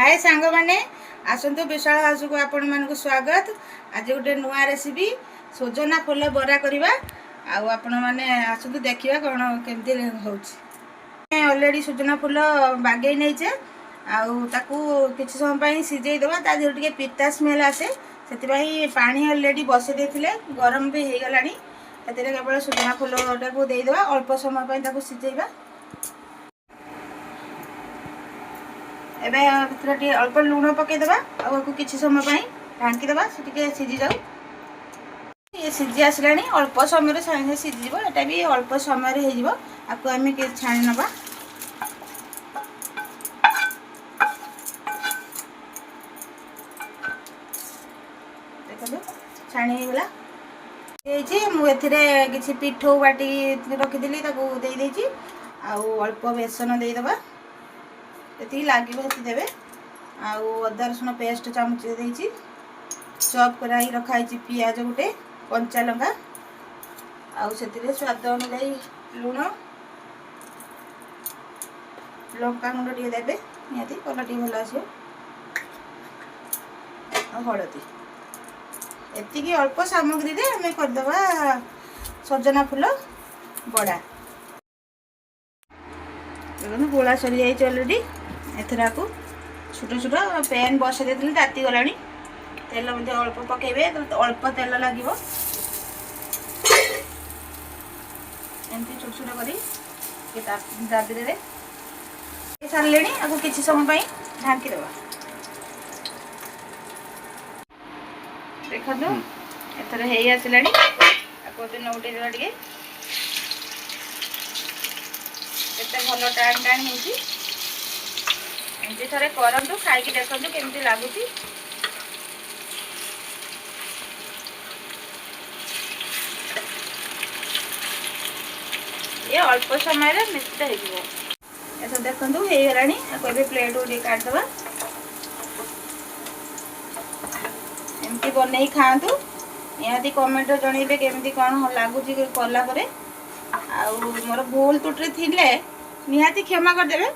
हाय सांग मैंने आसतु विशाल हाउस को आपण मानक स्वागत। आज गोटे नुआ रेसिपी सोजना फुल बरा करवा आपण मैंने आसतु देखा कौन केमती होची। ऑलरेडी सोजना फुल बागे नहींचे आकू किसी समय सीझेदेवा ता देह टे पिता स्मेल आसे से पानी ऑलरेडी बसई देते गरम भी हो गला केवल सोजना फुल टाक देदेवा अल्प समय सीझेबा। एबे अल्प लुण पकईदेवा आपको किसी समय ढांकीदेवा से सीझी जाऊ। ये सीझी आसला अल्प समय सागे सीझी यहाँ भी अल्प समय आपको आम छाणी नवा। देखो छाणी होगा मुझे किसी पिठो बाटी रखीदी देदेजी अल्प बेसन देदेवा ये लगे देवे अदा रसुण पेस्ट चामच देती चॉप कराई रखाई पियाज गोटे कंचा लंका से स्वाद अनुजाई लुण लंका गुंड टे देवे निहाती कलर टे भल आस हलदी एति अल्प सामग्री आम करदे सजना फुल बड़ा। देखो गोला सरी जाइए ऑलरेडी एथर को छोट छोट पैन बस देती ताती गला तेल अल्प पकेबे अल्प तेल लगे एमती छोट छोट कर दादरे सारे आपको किसी समय ढांकीदेवा। देखो एथर हो आसला नौटे देवा टे भल टाण टाण हो थे करूँ खाई देखो केमती लगुच। ये अल्प समय निश्चित हो देखो हो गला प्लेट को काटदवा एमती बन खातु निहाती कमेंट जनइबे केमती कौन लगुच कला मोर भूल त्रुटि थी निहाती क्षमा करदे।